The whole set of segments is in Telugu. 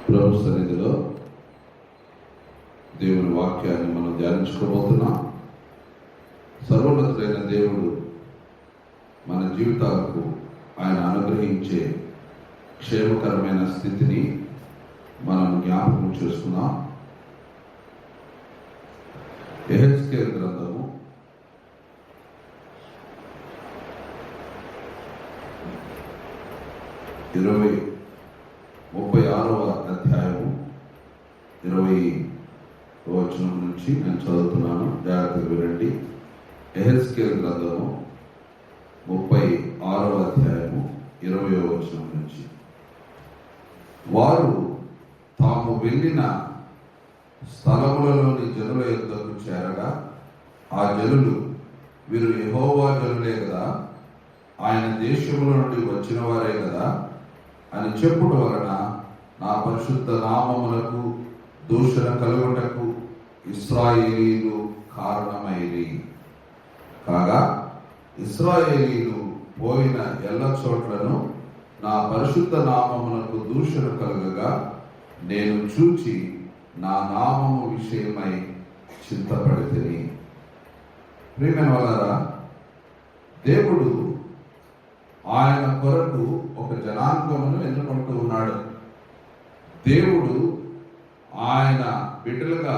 ప్రభు సన్నిధిలో దేవుని వాక్యాన్ని మనం ధ్యానించుకోబోతున్నాం. సర్వోన్నతుడైన దేవుడు మన జీవితాలకు ఆయన అనుగ్రహించే క్షేమకరమైన స్థితిని మనం జ్ఞాపకం చేసుకున్నాం. యెహెజ్కేలు గ్రంథము 36వ అధ్యాయము 20వ వచనం నుంచి నేను చదువుతున్నాను, జాగ్రత్తగా వినండి. యెహెజ్కేలు గ్రంథము 36వ అధ్యాయము 20వ వచనం నుంచి. వారు తాము వెళ్ళిన స్థలములలోని జనుల యొద్దకు చేరగా ఆ జనులు, వీరు యెహోవా జనులే కదా, ఆయన దేశముల నుండి వచ్చిన వారే కదా అని చెప్పుడు వలన నా పరిశుద్ధ నామములకు దూషణ కలుగుటకు ఇశ్రాయేలీలు కారణమైరి. కాగా ఇశ్రాయేలీలు పోయిన ఎల్ల చోట్లను నా పరిశుద్ధ నామమునకు దూషణ కలుగగా నేను చూచి నా నామము విషయమై చింతపడితిని. ప్రియమైన వారలారా, దేవుడు ఆయన కొరకు ఒక జనాంగమును ఎన్నుకుంటూ ఉన్నాడు. దేవుడు ఆయన బిడ్డలుగా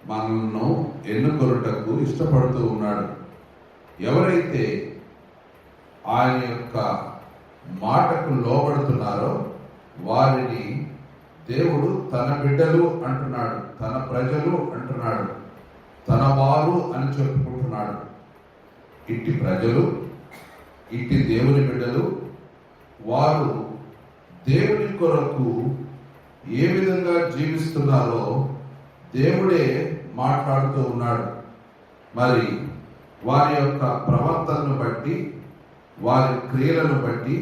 మనల్ని ఎన్నుకొనుటకు ఇష్టపడుతూ ఉన్నాడు. ఎవరైతే ఆయన యొక్క మాటకు లోబడుతున్నారో వారిని దేవుడు తన బిడ్డలు అంటున్నాడు, తన ప్రజలు అంటున్నాడు, తన వారు అని చెప్పుకుంటున్నాడు. ఇట్టి ప్రజలు, ఇట్టి దేవుని బిడ్డలు, వారు దేవుని కొరకు ఏ విధంగా జీవిస్తున్నారో దేవుడే మాట్లాడుతూ ఉన్నాడు. మరి వారి యొక్క ప్రవర్తనను బట్టి, వారి క్రియలను బట్టి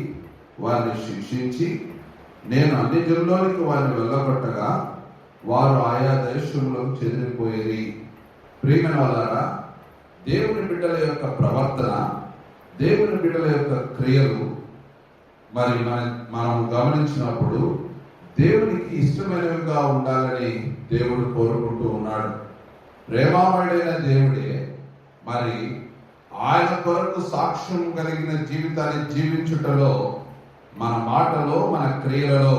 వారిని శిక్షించి, నేను అన్ని జనుల్లోనికి వారిని వెళ్ళగొట్టగా వారు ఆయా దేశంలోకి చెదిరిపోయేది. ప్రియమైన వారలారా, దేవుని బిడ్డల యొక్క ప్రవర్తన, దేవుని బిడ్డల యొక్క క్రియలు మరి మనం గమనించినప్పుడు దేవునికి ఇష్టమైనవిగా ఉండాలని దేవుడు కోరుకుంటూ ఉన్నాడు. ప్రేమామయుడైన దేవుడే మరి ఆయన కొరకు సాక్ష్యం కలిగిన జీవితాన్ని జీవించుటలో, మన మాటలో, మన క్రియలలో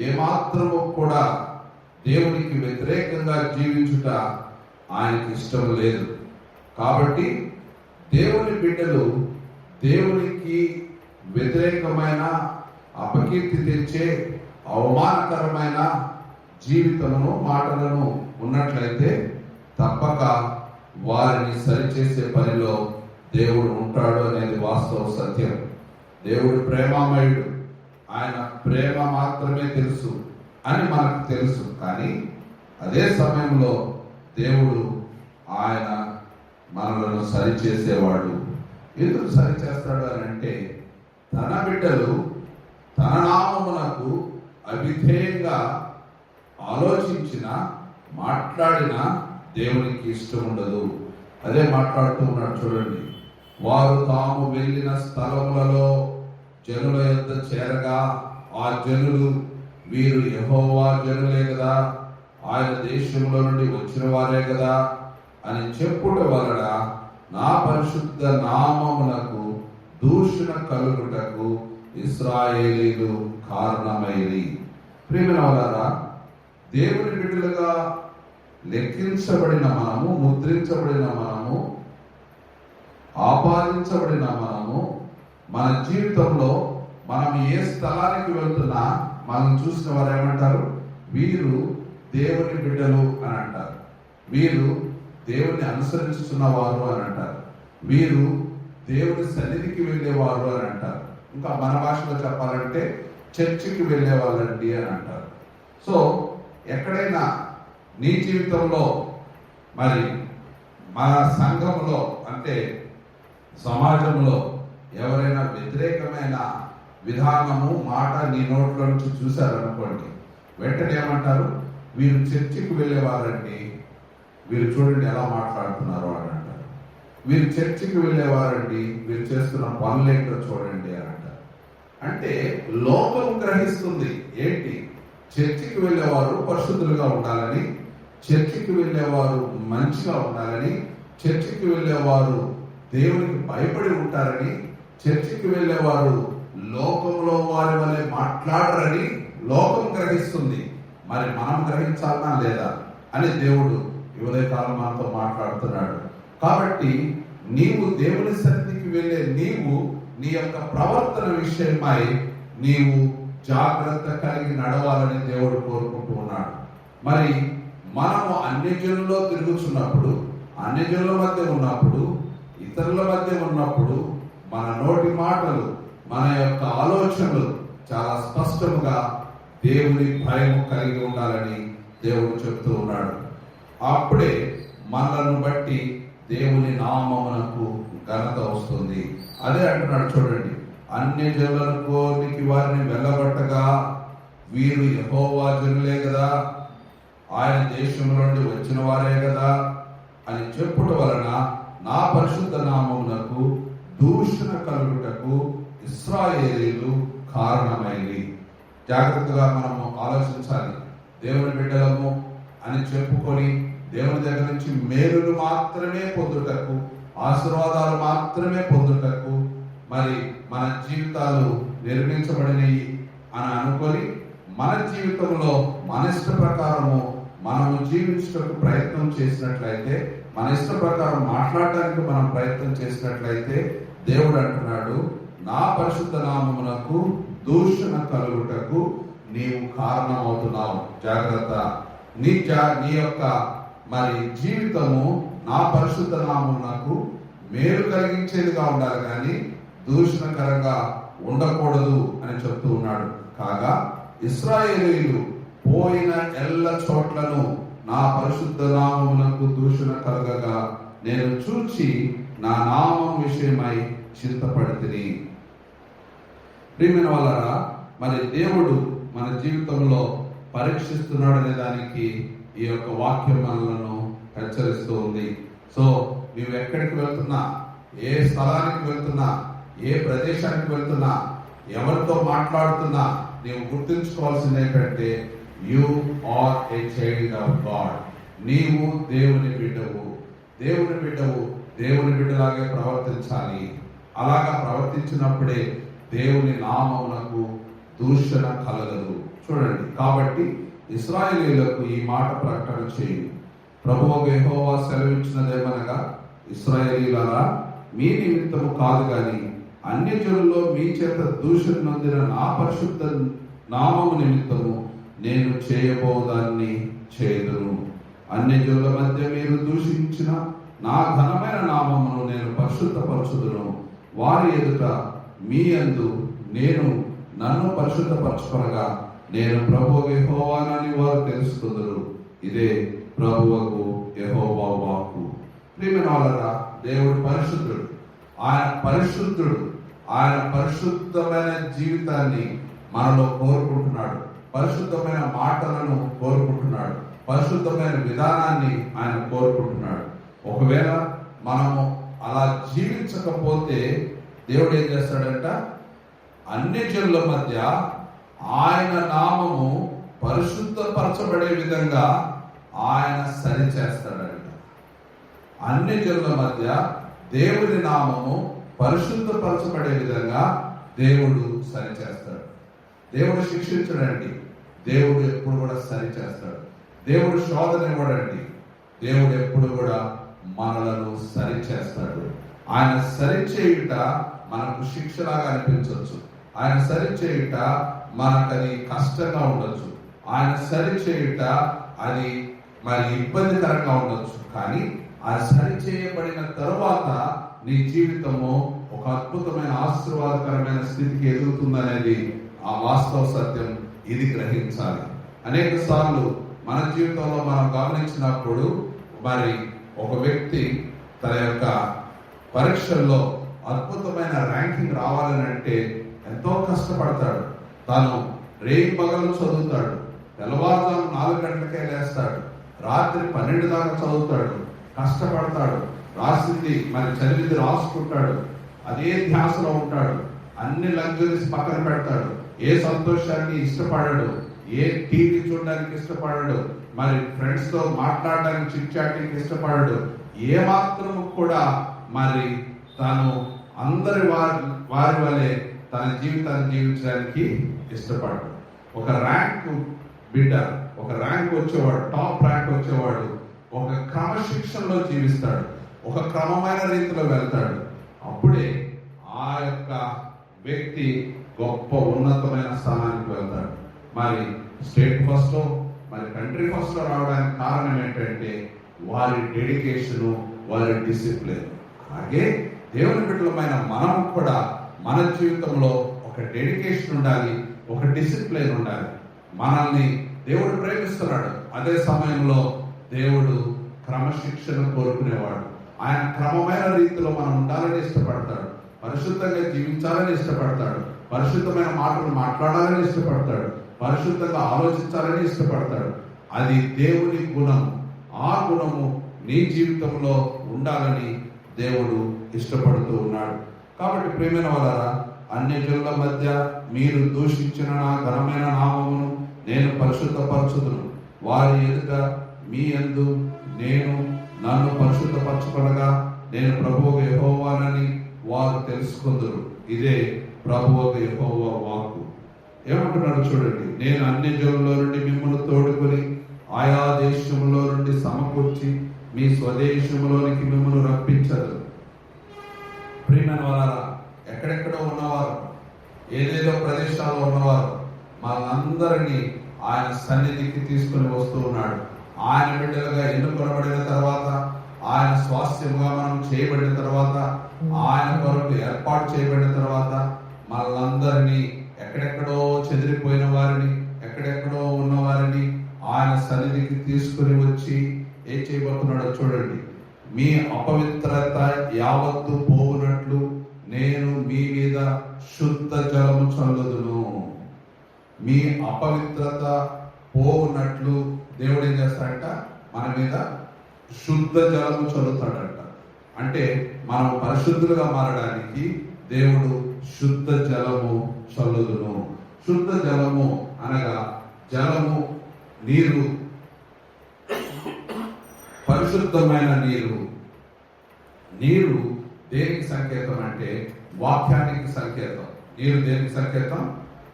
ఏమాత్రము కూడా దేవునికి వ్యతిరేకంగా జీవించుట ఆయనకి ఇష్టం లేదు. కాబట్టి దేవుని బిడ్డలు దేవునికి వ్యతిరేకమైన, అపకీర్తి తెచ్చే, అవమానకరమైన జీవితమును, మాటలను ఉన్నట్లయితే తప్పక వారిని సరిచేసే పనిలో దేవుడు ఉంటాడు అనేది వాస్తవ సత్యం. దేవుడు ప్రేమామయుడు, ఆయన ప్రేమ మాత్రమే తెలుసు అని మనకు తెలుసు. కానీ అదే సమయంలో దేవుడు ఆయన మనలను సరిచేసేవాడు. ఎందుకు సరిచేస్తాడు అని అంటే, తన బిడ్డలు తన నామమునకు అవిధేయంగా ఆలోచించిన, మాట్లాడిన దేవునికి ఇష్టం ఉండదు. అదే మాట్లాడుతూ ఉన్నాడు చూడండి. వారు తాము వెళ్ళిన స్థలములలో జనుల యొద్ద చేరగా ఆ జనులు, వీరు యెహోవా జనులే కదా, ఆయన దేశంలో నుండి వచ్చిన వారే కదా అని చెప్పుట వలన నా పరిశుద్ధ నామమునకు దూషణ కలుగుటకు ఇశ్రాయేలీలు కారణమైరి. ప్రియమైన వారలారా, దేవుని బిడ్డలుగా లెక్కించబడిన మనము, ముద్రించబడిన మనము, ఆపాదించబడిన మనము, మన జీవితంలో మనం ఏ స్థలానికి వెళ్తున్నా మనం చూసిన వారు ఏమంటారు? వీరు దేవుని బిడ్డలు అని అంటారు, వీరు దేవుని అనుసరించుతున్న వారు అని అంటారు, వీరు దేవుని సన్నిధికి వెళ్ళేవారు అని అంటారు. ఇంకా మన భాషలో చెప్పాలంటే చర్చికి వెళ్ళే వాళ్ళండి అని అంటారు. సో ఎక్కడైనా నీ జీవితంలో, మరి మన సంఘంలో అంటే సమాజంలో ఎవరైనా వ్యతిరేకమైన విధానము, మాట నీ నోట్లో నుంచి చూశారనుకోండి, వెంటనే ఏమంటారు? వీరు చర్చికి వెళ్ళేవారండి, వీరు చూడండి ఎలా మాట్లాడుతున్నారు అని అంటారు. వీరు చర్చికి వెళ్ళేవారండి, వీరు చేస్తున్న పనులేంటో చూడండి అని అంటారు. అంటే లోకం గ్రహిస్తుంది ఏంటి? చర్చికి వెళ్ళేవారు పరిశుద్ధులుగా ఉండాలని, చర్చికి వెళ్ళేవారు మంచిగా ఉండాలని, చర్చికి వెళ్ళేవారు దేవునికి భయపడి ఉంటారని, చర్చికి వెళ్ళేవారు లోకంలో వారి వలె మాట్లాడరని లోకం గ్రహిస్తుంది. మరి మనం గ్రహించాలనా లేదా అని దేవుడు ఈ ఉదయకాలం మనతో మాట్లాడుతున్నాడు. కాబట్టి నీవు దేవుని సన్నిధికి వెళ్ళే నీవు నీ యొక్క ప్రవర్తన విషయమై నీవు జాగ్రత్త కలిగి నడవాలని దేవుడు కోరుకుంటూ ఉన్నాడు. మరి మనము అన్యజనుల్లో తిరుగుతున్నప్పుడు, అన్యజనుల మధ్య ఉన్నప్పుడు, ఇతరుల మధ్య ఉన్నప్పుడు మన నోటి మాటలు, మన యొక్క ఆలోచనలు చాలా స్పష్టముగా దేవుని భయం కలిగి ఉండాలని దేవుడు చెప్తూ ఉన్నాడు. అప్పుడే మనలను బట్టి దేవుని నామమునకు ఘనత వస్తుంది. అదే అంటున్నాడు చూడండి, అన్యజనులనుకోనికి వారిని వెళ్ళగొట్టగా వీరు యెహోవా జనులే కదా, ఆయన దేశం నుండి వచ్చిన వారే కదా అని చెప్పుట వలన నా పరిశుద్ధ నామమునకు దూషణ కలుగుటకు ఇశ్రాయేలీయులు కారణమైంది. జాగ్రత్తగా మనము ఆలోచించాలి. దేవుని బిడ్డలము అని చెప్పుకొని దేవుని దగ్గర నుంచి మేలులు మాత్రమే పొందుటకు, ఆశీర్వాదాలు మాత్రమే పొందుటకు మరి మన జీవితాలు నిర్మించబడినవి అని అనుకొని మన జీవితంలో మన ఇష్ట ప్రకారము మనము జీవించడానికి ప్రయత్నం చేసినట్లయితే, మన ఇష్ట ప్రకారం మాట్లాడడానికి మనం ప్రయత్నం చేసినట్లయితే దేవుడు అంటున్నాడు, నా పరిశుద్ధ నామమునకు దూషణ కలుగుటకు నీవు కారణమవుతున్నావు. జాగ్రత్త. నీ యొక్క మరి జీవితము నా పరిశుద్ధ నామమునకు మేలు కలిగించేదిగా ఉండాలి, కానీ దూషణకరంగా ఉండకూడదు అని చెప్తూ ఉన్నాడు. కాగా ఇశ్రాయేలీయులు పోయిన ఎల్ల చోట్లను నా పరిశుద్ధ నామమునకు దూషణ కలగగా నేను చూచి నా నామం విషయమై చింతపడితిని. ప్రియమైన వాళ్ళరా, మరి దేవుడు మన జీవితంలో పరీక్షిస్తున్నాడు అనే దానికి ఈ యొక్క వాక్యం మనలను హెచ్చరిస్తూ ఉంది. సో నీవు ఎక్కడికి వెళ్తున్నా, ఏ స్థలానికి వెళ్తున్నా, ఏ ప్రదేశానికి వెళ్తున్నా, ఎవరితో మాట్లాడుతున్నా నీవు గుర్తుంచుకోవాల్సింది ఏంటంటే, you are a child of God. నీవు దేవుని బిడ్డవు. దేవుని బిడ్డవు దేవుని బిడ్డలాగే ప్రవర్తించాలి. అలాగా ప్రవర్తించినప్పుడే దేవుని నామమునకు దూషణ కలగదు. చూడండి, కాబట్టి ఇశ్రాయేలీయులకు ఈ మాట ప్రకటన చేయి. ప్రభువు యెహోవా సెలవిచ్చినదేమనగా, ఇశ్రాయేలీయులారా, మీ నిమిత్తము కాదు గాని అన్యజనుల్లో మీ చేత దూషణ నొందిన నా పరిశుద్ధ నామము నిమిత్తము నేను చేయబోదాన్ని చేయుదును. అన్యజనుల మధ్య మీరు దూషించిన నా ఘనమైన నామమును నేను పరిశుద్ధపరచుదును. వారి ఎదుట మీ యందు నేను నన్ను పరిశుద్ధపరచుకొనగా నేను ప్రభువు యెహోవానని వారు తెలుసుకుందురు. ఇదే ప్రభువుకు యెహోవా వాక్కు. ప్రియమైన వాళ్ళరా, దేవుడు పరిశుద్ధుడు. ఆయన పరిశుద్ధుడు. ఆయన పరిశుద్ధమైన జీవితాన్ని మనలో కోరుకుంటున్నాడు. పరిశుద్ధమైన మాటలను కోరుకుంటున్నాడు. పరిశుద్ధమైన విధానాన్ని ఆయన కోరుకుంటున్నాడు. ఒకవేళ మనము అలా జీవించకపోతే దేవుడు ఏం చేస్తాడంట, అన్ని జనుల మధ్య ఆయన నామము పరిశుద్ధపరచబడే విధంగా ఆయన సరి చేస్తాడంట. అన్ని జనుల మధ్య దేవుని నామము పరిశుద్ధపరచబడే విధంగా దేవుడు సరి చేస్తాడు. దేవుడు శిక్షించడండి, దేవుడు ఎప్పుడు కూడా సరి చేస్తాడు. దేవుడు శోధన ఇవ్వడండి, దేవుడు ఎప్పుడు కూడా మనలను సరి చేస్తాడు. ఆయన సరి చేయుట మనకు శిక్షలాగా అనిపించవచ్చు. ఆయన సరి చేయుట మనకది కష్టంగా ఉండొచ్చు. ఆయన సరి చేయుట అది మరి ఇబ్బందికరంగా ఉండొచ్చు. కానీ ఆ సరి చేయబడిన తరువాత నీ జీవితము ఒక అద్భుతమైన ఆశీర్వాదకరమైన స్థితికి ఎదుగుతుందనేది ఆ వాస్తవ సత్యం. ఇది గ్రహించాలి. అనేక సార్లు మన జీవితంలో మనం గమనించినప్పుడు మరి ఒక వ్యక్తి తన యొక్క పరీక్షల్లో అద్భుతమైన ర్యాంకింగ్ రావాలని అంటే ఎంతో కష్టపడతాడు. తాను రేయింబగలు చదువుతాడు, తెల్లవారుజాము 4 గంటలకే లేస్తాడు, రాత్రి 12 దాకా చదువుతాడు, కష్టపడతాడు, రాసింది మరి చదివింది రాసుకుంటాడు, అదే ధ్యాసలో ఉంటాడు, అన్ని లగ్జరీస్ పక్కన పెడతాడు, ఏ సంతోషాన్ని ఇష్టపడాడు, ఏ టీవీ చూడడానికి ఇష్టపడడు, మరి ఫ్రెండ్స్ తో మాట్లాడడానికి చిట్ చాటింగ్ ఇష్టపడడు, ఏ మాత్రం కూడా మరి తాను అందరి వారి వలె తన జీవితాన్ని జీవించడానికి ఇష్టపడడు. ఒక ర్యాంక్ బిడ్డ, ఒక ర్యాంక్ వచ్చేవాడు, టాప్ ర్యాంక్ వచ్చేవాడు ఒక క్రమశిక్షణలో జీవిస్తాడు, ఒక క్రమమైన రీతిలో వెళ్తాడు. అప్పుడే ఆ యొక్క వ్యక్తి గొప్ప ఉన్నతమైన స్థానానికి వెళ్తాడు. మరి స్టేట్ ఫస్ట్, మరి కంట్రీ ఫస్ట్ రావడానికి కారణం ఏంటంటే వారి డెడికేషను, వారి డిసిప్లిన్. అలాగే దేవుని బిడ్డలమైన మనం కూడా మన జీవితంలో ఒక డెడికేషన్ ఉండాలి, ఒక డిసిప్లిన్ ఉండాలి. మనల్ని దేవుడు ప్రేమిస్తున్నాడు, అదే సమయంలో దేవుడు క్రమశిక్షణ కోరుకునేవాడు. ఆయన క్రమమైన రీతిలో మనం ఉండాలని ఇష్టపడతాడు, పరిశుద్ధంగా జీవించాలని ఇష్టపడతాడు, పరిశుద్ధమైన మాటలు మాట్లాడాలని ఇష్టపడతాడు, పరిశుద్ధంగా ఆలోచించాలని ఇష్టపడతాడు. అది దేవుని గుణం. ఆ గుణము నీ జీవితంలో ఉండాలని దేవుడు ఇష్టపడుతూ ఉన్నాడు. కాబట్టి ప్రియమైన వారారా, అన్యజనుల మధ్య మీరు దూషించిన నా ఘనమైన నామమును నేను పరిశుద్ధపరచుదును. వారి ఎదుట మీ యందు నేను నన్ను పరిశుద్ధపరచుకొనగా నేను ప్రభువుగా యెహోవానని వారు తెలుసుకుందురు. ఇదే ప్రభువుగా యెహోవా వాక్కు. ఏమంటున్నాడు చూడండి, నేను అన్యజనుల నుండి మిమ్మల్ని తోడుకొని ఆయా దేశంలో నుండి సమకూర్చి మీ స్వదేశంలోనికి మిమ్మల్ని రప్పించదు. ప్రియమైన వారారా, ఎక్కడెక్కడో ఉన్నవారు, ఏదేదో ప్రదేశాల్లో ఉన్నవారు మనందరినీ ఆయన సన్నిధికి తీసుకుని వస్తూ ఉన్నాడు. ఆయన బిడ్డలుగా ఎన్నుకొనబడిన తర్వాత, ఆయన స్వాస్థ్యముగా మనం చేయబడిన తర్వాత, ఆయన కొరకు ఏర్పాటు చేయబడిన తర్వాత మనందరినీ ఎక్కడెక్కడో చెదిరిపోయిన వారిని, ఎక్కడెక్కడో ఉన్న వారిని ఆయన సన్నిధికి తీసుకుని వచ్చి ఏం చేయబోతున్నాడో చూడండి. మీ అపవిత్రత యావత్తు పోవునట్లు నేను మీ మీద శుద్ధ జలము చల్లుదును. మీ అపవిత్రత పోవునట్లు దేవుడు ఏం చేస్తాడంట, మన మీద శుద్ధ జలము చల్లుతాడంట. అంటే మనం పరిశుద్ధులుగా మారడానికి దేవుడు శుద్ధ జలము చల్లుదును. శుద్ధ జలము అనగా జలము, నీరు, పరిశుద్ధమైన నీరు. నీరు దేనికి సంకేతం అంటే వాక్యానికి సంకేతం. నీరు దేనికి సంకేతం?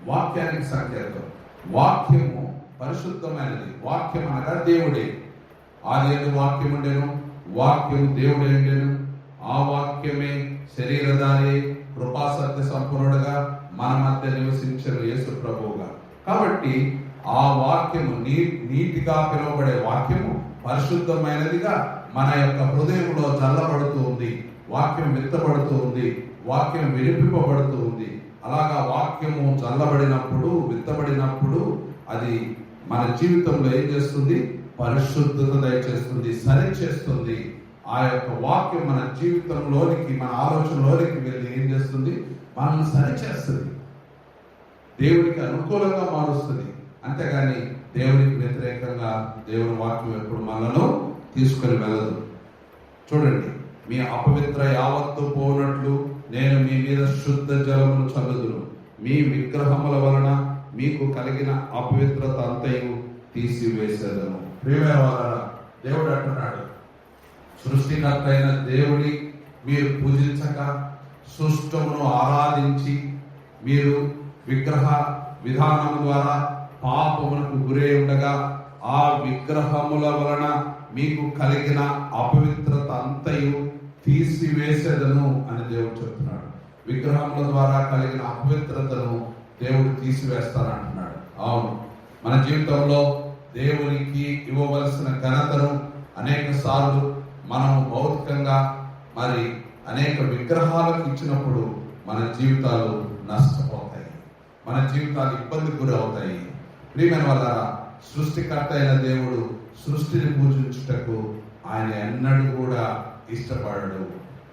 వాక్యానికి సంకేతం. వాక్యము పరిశుద్ధమైనది. వాక్యం అనగా దేవుడే. ఆదియందు వాక్యం ఉండెను, వాక్యము దేవుడే ఉండెను, ఆ వాక్యమే శరీరధారి కృపా సత్య సంపూర్ణుడుగా మన మధ్య నివసించిన యేసు ప్రభువుగా. కాబట్టి ఆ వాక్యము నీటిగా పిలువబడే వాక్యము పరిశుద్ధమైనదిగా మన యొక్క హృదయంలో చల్లబడుతూ ఉంది. వాక్యం విత్తబడుతూ ఉంది, వాక్యం వినిపింపబడుతూ ఉంది. అలాగా వాక్యము చల్లబడినప్పుడు, విత్తబడినప్పుడు అది మన జీవితంలో ఏం చేస్తుంది? పరిశుద్ధత దయచేస్తుంది, సరి చేస్తుంది. ఆ యొక్క వాక్యం మన జీవితంలోనికి, మన ఆలోచనలోనికి వెళ్ళి ఏం చేస్తుంది? మనల్ని సరి చేస్తుంది, దేవునికి అనుకూలంగా మారుస్తుంది. అంతేగాని దేవునికి వ్యతిరేకంగా దేవుని వాక్యం ఎప్పుడు మనలో తీసుకొని వెళ్ళదు. చూడండి, మీ అపవిత్ర యావత్తు పోనట్లు నేను మీ మీద శుద్ధ జలమును చల్లుదును. మీ విగ్రహముల వలన మీకు కలిగిన అపవిత్రత అంతయు తీసివేసేదను. ప్రియమైన వారా, దేవుడు అంటున్నాడు, సృష్టికర్త అయిన దేవుని మీరు పూజించక సృష్టమును ఆరాధించి మీరు విగ్రహ విధానము ద్వారా పాపమునకు గురై ఉండగా ఆ విగ్రహముల వలన మీకు కలిగిన అపవిత్రత అంతయు తీసివేసేదను అని దేవుడు చెప్తున్నాడు. విగ్రహముల ద్వారా కలిగిన అపవిత్రతను దేవుడు తీసివేస్తానంటున్నాడు. అవును, మన జీవితంలో దేవునికి ఇవ్వవలసిన ఘనతను అనేక సార్లు మనం భౌతికంగా మరి అనేక విగ్రహాలకు ఇచ్చినప్పుడు మన జీవితాలు నష్టపోతాయి, మన జీవితాలు ఇబ్బందికి గురి అవుతాయి. ప్రియమైన వల్ల సృష్టికర్త అయిన దేవుడు సృష్టిని పూజించుటకు ఆయన ఎన్నడూ కూడా ఇష్టపడడు.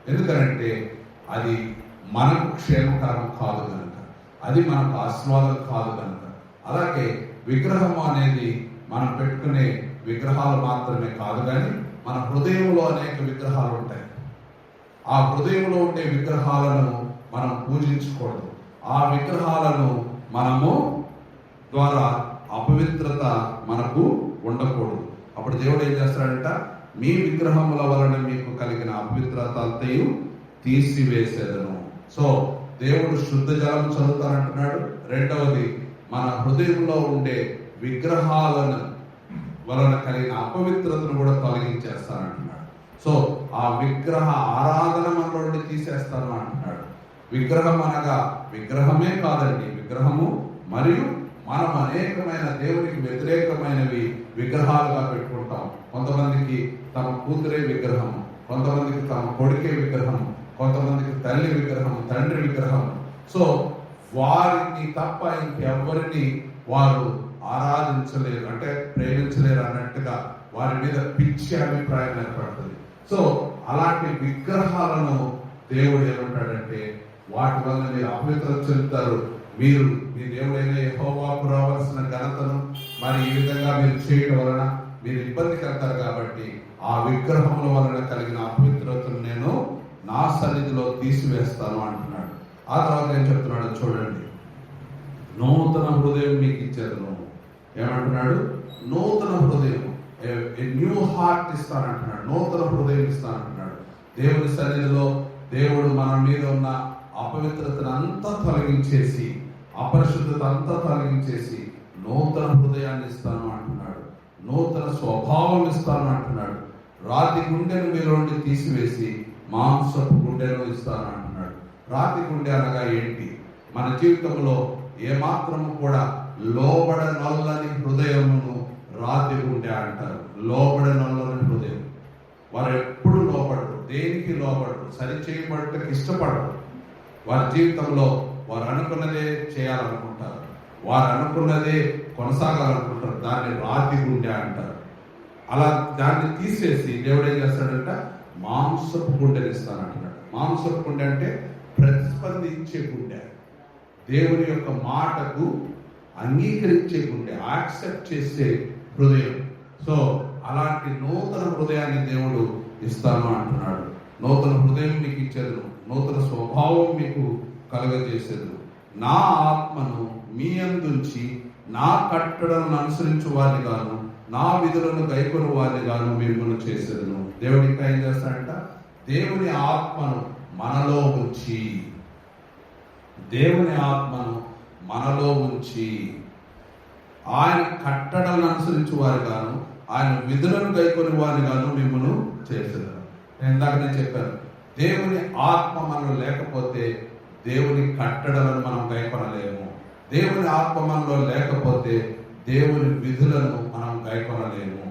ఎందుకనంటే అది మనకు క్షేమకరం కాదు కనుక, అది మనకు ఆశీర్వాదం కాదు కనుక. అలాగే విగ్రహము అనేది మనం పెట్టుకునే విగ్రహాలు మాత్రమే కాదు, కానీ మన హృదయంలో అనేక విగ్రహాలు ఉంటాయి. ఆ హృదయంలో ఉండే విగ్రహాలను మనం పూజించకూడదు. ఆ విగ్రహాలను మనము ద్వారా అపవిత్రత మనకు ఉండకూడదు. అప్పుడు దేవుడు ఏం చేస్తాడంట, మీ విగ్రహముల వలన మీకు కలిగిన అపవిత్రత అంతయు తీసివేసేదను. సో దేవుడు శుద్ధ జలం చదువుతానంటున్నాడు. రెండవది, మన హృదయంలో ఉండే విగ్రహాలను వలన కలిగిన అపవిత్రతను కూడా తొలగించేస్తానంటున్నాడు. సో ఆ విగ్రహ ఆరాధన మనలో నుండి తీసేస్తాను అంటున్నాడు. విగ్రహం అనగా విగ్రహమే కాదండి, విగ్రహము మరియు మనం అనేకమైన దేవునికి వ్యతిరేకమైనవి విగ్రహాలుగా పెట్టుకుంటాం. కొంతమందికి తమ కూతురే విగ్రహం, కొంతమందికి తమ కొడుకే విగ్రహం, కొంతమందికి తల్లి విగ్రహం, తండ్రి విగ్రహం. సో వారిని తప్ప ఇంకెవరిని వారు ఆరాధించలేరు, అంటే ప్రేమించలేరు అన్నట్టుగా వారి మీద పిచ్చి అభిప్రాయం ఏర్పడుతుంది. సో అలాంటి విగ్రహాలను దేవుడు ఏమంటాడంటే, వాటి వల్ల మీరు అపవిత్రత చెందుతారు. మీరు మీ దేవుడైన యెహోవాకు రావాల్సిన ఘనతను మరి ఈ విధంగా మీరు చేయడం వలన మీరు ఇబ్బంది కడతారు. కాబట్టి ఆ విగ్రహముల వలన కలిగిన అపవిత్రతను నేను నా సన్నిధిలో తీసివేస్తాను అంటున్నాడు. ఆ తర్వాత ఏం చెప్తున్నాడు చూడండి, నూతన హృదయం మీకు ఇచ్చేదను. ఏమంటున్నాడు? నూతన హృదయం, న్యూ హార్ట్ ఇస్తానంటున్నాడు, నూతన హృదయం ఇస్తానంటున్నాడు. దేవుని సన్నిధిలో దేవుడు మన మీద ఉన్న అపవిత్రతను అంతా తొలగించేసి, అపరిశుద్ధత అంతా తొలగించేసి నూతన హృదయాన్ని ఇస్తాను అంటున్నాడు. నూతన స్వభావం ఇస్తాను అంటున్నాడు. రాతి గుండెను మీలో నుండి తీసివేసి మాంసపు గుండెను ఇస్తాను అంటున్నాడు. రాతి గుండె అనగా ఏంటి? మన జీవితంలో ఏమాత్రము కూడా లోబడనొల్లని హృదయమును రాతి గుండె అంటారు. లోబడనొల్లని హృదయం. వారు ఎప్పుడు లోబడరు, దేనికి లోబడరు, సరి చేయబడటకు ఇష్టపడరు. వారి జీవితంలో వారు అనుకున్నదే చేయాలనుకుంటారు, వారు అనుకున్నదే కొనసాగాలనుకుంటారు. దాన్ని రాతి గుండె అంటారు. అలా దాన్ని తీసేసి దేవుడు ఏం చేస్తాడంట, మాంసపు గుండెని ఇస్తానంటున్నాడు. మాంసపు గుండె అంటే ప్రతిస్పందించే గుండె, దేవుని యొక్క మాటకు అంగీకరించే గుండె, యాక్సెప్ట్ చేసే హృదయం. సో అలాంటి నూతన హృదయాన్ని దేవుడు ఇస్తాను అంటున్నాడు. నూతన హృదయం మీకు ఇచ్చేది, నూతన స్వభావం మీకు కలుగజేసేది. నా ఆత్మను మీ అందుంచి నా కట్టడలను అనుసరించు వారిని గాను, నా విధులను గైకొను వారిని గాను మిమ్మల్ని చేసేదను. దేవుడు ఇంకా ఏం చేస్తాడంట, దేవుని ఆత్మను మనలో ఉంచి, దేవుని ఆత్మను మనలో ఉంచి ఆయన కట్టడలను అనుసరించు వారి గాను, ఆయన విధులను గైకొని వారిని గాను మిమ్మల్ని చేసేదను. నేను చెప్పాను, దేవుని ఆత్మ మనలో లేకపోతే దేవుని కట్టడలను మనం గైకొనలేము. దేవుని ఆత్మ మనలో లేకపోతే దేవుని విధులను మనం గైకొనలేము.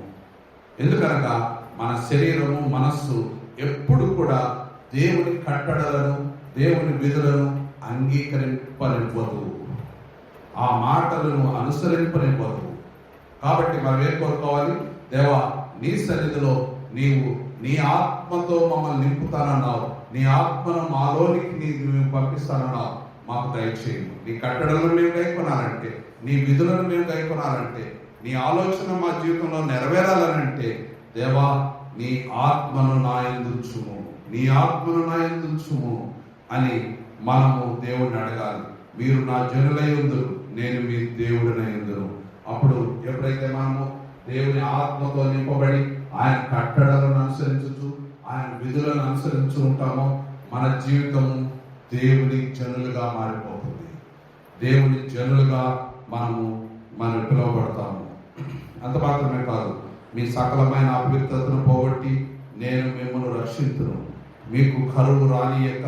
ఎందుకనగా మన శరీరము, మనస్సు ఎప్పుడు కూడా దేవుని కట్టడలను, దేవుని విధులను అంగీకరింపనివ్వదు, ఆ మాటలను అనుసరింపనివ్వదు. కాబట్టి మనం ఏం కోరుకోవాలి? దేవా, నీ సన్నిధిలో నీవు నీ ఆత్మతో మమ్మల్ని నింపుతానన్నావు, నీ ఆత్మను మాలోనికి నీవు పంపిస్తానన్నావు, మాకు దయచేయండి. నీ కట్టడలను మేము గైకొనాలంటే, నీ విధులను మేము గైకొనాలంటే, నీ ఆలోచన మా జీవితంలో నెరవేరాలనంటే, దేవా నీ ఆత్మను నా యందు ఉంచుము, నీ ఆత్మను నా యందు ఉంచుము అని మనము దేవుడిని అడగాలి. మీరు నా జనులై ఉందురు, నేను మీ దేవుడినై ఉందును. అప్పుడు ఎప్పుడైతే మనము దేవుని ఆత్మతో నింపబడి ఆయన కట్టడలను అనుసరించు, ఆయన విధులను అనుసరించు ఉంటామో మన జీవితము దేవుని జనులుగా మారిపోతుంది. దేవుని జనులుగా మనం పిలువబడతాము. అంత మాత్రమే కాదు, మీ సకలమైన అపవిత్రతను పోగొట్టి నేను మిమ్మల్ని రక్షించును. మీకు కరువు రానియక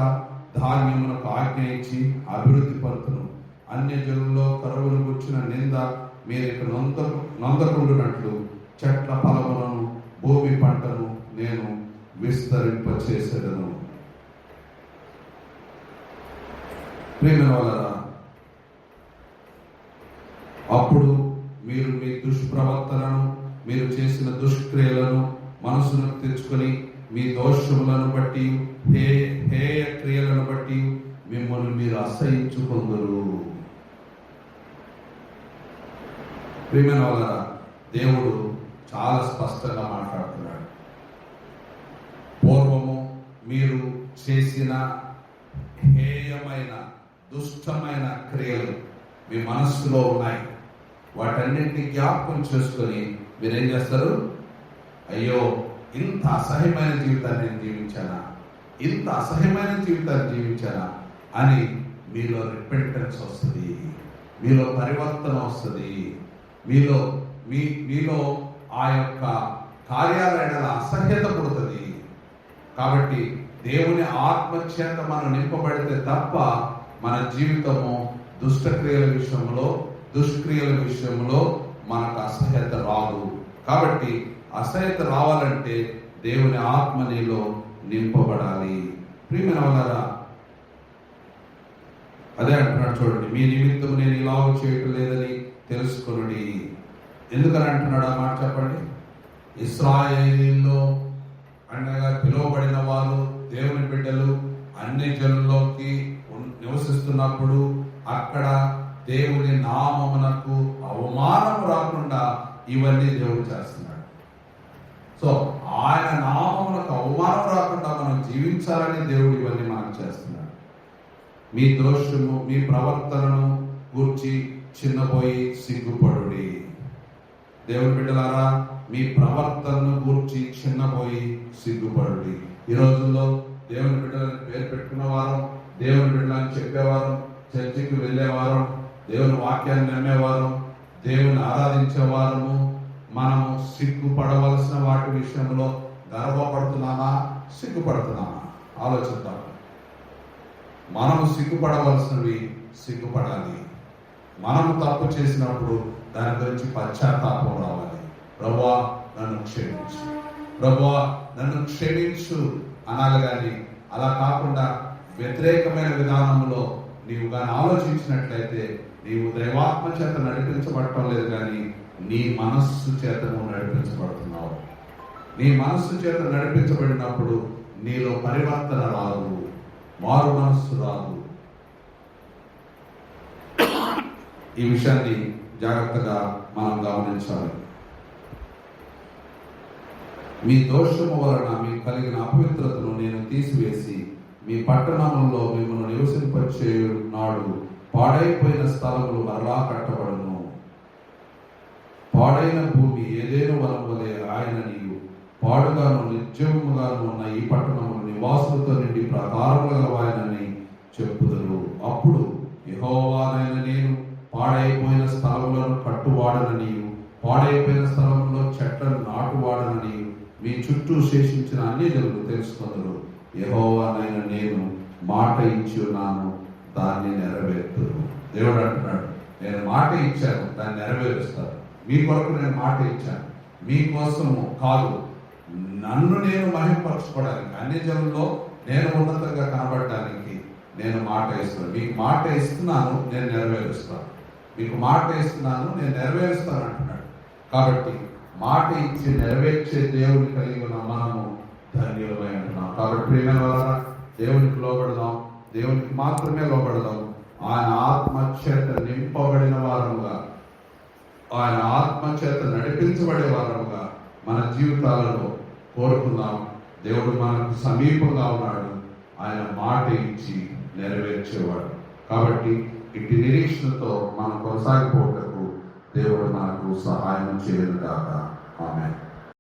ధాన్యమునకు ఆజ్ఞ ఇచ్చి అభివృద్ధి పరుతును. అన్య జనుల్లో కరువును గుర్చిన నింద మీరు నొందకుండునట్లు చెట్ల ఫలములను, భూమి పంటను నేను విస్తరింపచేసేదను. ప్రియమైన వాళ్ళారా, అప్పుడు మీరు మీ దుష్ప్రవర్తనను, మీరు చేసిన దుష్క్రియలను మనసును తెచ్చుకొని మీ దోషములను బట్టి, హేయ క్రియలను బట్టి మిమ్మల్ని మీరు అసహించుకొందురు. ప్రియమైన వాళ్ళారా, దేవుడు చాలా స్పష్టంగా మాట్లాడుతున్నాడు. పూర్వము మీరు చేసిన హేయమైన దుష్టమైన క్రియలు మీ మనస్సులో ఉన్నాయి. వాటన్నింటినీ జ్ఞాపకం చేసుకొని మీరేం చేస్తారు? అయ్యో, ఇంత అసహ్యమైన జీవితాన్ని నేను జీవించానా, ఇంత అసహ్యమైన జీవితాన్ని జీవించానా అని మీలో రిపెంటెన్స్ వస్తుంది, మీలో పరివర్తన వస్తుంది, మీలో ఆ యొక్క కార్యాలయాల అసహ్యత పుడుతుంది. కాబట్టి దేవుని ఆత్మచేత మనం నింపబడితే తప్ప మన జీవితము దుష్టక్రియల విషయంలో, దుష్క్రియల విషయంలో మనకు అసహ్యత రాదు. కాబట్టి అసహ్యత రావాలంటే దేవుని ఆత్మ నీలో నింపబడాలి. ప్రియమైన వాళ్ళారా, అదే అంటున్నాడు చూడండి, మీ నిమిత్తం నేను ఇలా చేయటం లేదని తెలుసుకొనుడి. ఎందుకని అంటున్నాడు ఆ మాట చెప్పండి? ఇశ్రాయేలీల్లో అనగా పిలువబడిన వారు, దేవుని బిడ్డలు అన్ని జనుల్లోకి నివసిస్తున్నప్పుడు అక్కడ దేవుని నామమునకు అవమానం రాకుండా ఇవన్నీ దేవుడు చేస్తున్నాడు. సో ఆయన నామమునకు అవమానం రాకుండా మనం జీవించాలని దేవుడు ఇవన్నీ మనం చేస్తున్నాడు. మీ దోషము, మీ ప్రవర్తనను గూర్చి చిన్నపోయి సిగ్గుపడుడి. దేవుని బిడ్డలారా, మీ ప్రవర్తనను గూర్చి చిన్నపోయి సిగ్గుపడుడి. ఈ రోజుల్లో దేవుని బిడ్డలని పేరు పెట్టుకున్నవారు, దేవుని బిడ్డలని చెప్పేవారు, చర్చికి వెళ్ళేవారు, దేవుని వాక్యాన్ని నమ్మేవారు, దేవుని ఆరాధించేవారము మనము సిగ్గుపడవలసిన వాటి విషయంలో గర్వపడుతున్నామా, సిగ్గుపడుతున్నామా? ఆలోచిద్దాం. మనము సిగ్గుపడవలసినవి సిగ్గుపడాలి. మనము తప్పు చేసినప్పుడు దాని గురించి పశ్చాత్తాపం రావాలి. ప్రభువా నన్ను క్షమించు, ప్రభువా నన్ను క్షమించు అనాలి. కానీ అలా కాకుండా వ్యతిరేకమైన విధానంలో నీవు కానీ ఆలోచించినట్లయితే నీవు దైవాత్మ చేత నడిపించబడటం లేదు, కానీ నీ మనస్సు చేత నువ్వు నడిపించబడుతున్నావు. నీ మనస్సు చేత నడిపించబడినప్పుడు నీలో పరివర్తన రాదు, మారు మనస్సు రాదు. ఈ విషయాన్ని జాగ్రత్తగా మనం గమనించాలి. మీ దోషము వలన మీకు కలిగిన అపవిత్రతను నేను తీసివేసి మీ పట్టణములలో మిమ్మల్ని నివసింపచేయు నాడు పాడైపోయిన స్థలములు మరలా కట్టబడును. పాడైన భూమి ఏదేను వనం వలె ఆయన నీవు పాడుగాను నిర్జీవముగాను ఉన్న ఈ పట్టణములు నివాసులతో నిండి ప్రాకారములు గలవాయనని చెప్పుదురు. అప్పుడు యెహోవానైన నేను పాడైపోయిన స్థలములను కట్టువాడననియు పాడైపోయిన స్థలంలో చెట్లను నాటువాడననియు మీ చుట్టూ శేషించిన అన్ని జనులు తెలుసుకొందురు. యెహోవానైన నేను మాట ఇచ్చి ఉన్నాను, దాన్ని నెరవేర్తురు. దేవుడు అంటున్నాడు, నేను మాట ఇచ్చాను, దాన్ని నెరవేరుస్తాను. మీ కొరకు నేను మాట ఇచ్చాను, మీకోసము కాదు, నన్ను నేను మహింపరచుకోవడానికి, అన్ని జనుల్లో నేను ఉన్నతంగా కనబడడానికి నేను మాట ఇస్తాను. మీకు మాట ఇస్తున్నాను, నేను నెరవేరుస్తాను. మీకు మాట ఇస్తున్నాను, నేను నెరవేరుస్తాను అంటున్నాడు. కాబట్టి మాట ఇచ్చి నెరవేర్చే దేవుని కలిగి ఉన్న మనము ధన్యులమై ఉంటున్నాం. కాబట్టి ప్రియమైన వారా, దేవునికి లోబడదాం, దేవునికి మాత్రమే లోబడదాం. ఆయన ఆత్మ చేత నింపబడిన వారముగా, ఆయన ఆత్మ చేత నడిపించబడే వారముగా మన జీవితాలలో కోరుకుందాం. దేవుడు మనకు సమీపంగా ఉన్నాడు, ఆయన మాట ఇచ్చి నెరవేర్చేవాడు. కాబట్టి ఇట్టి నిరీక్షణతో మనం కొనసాగిపోవటకు దేవుడు మనకు సహాయం చేయను గాక. ఆమేన్.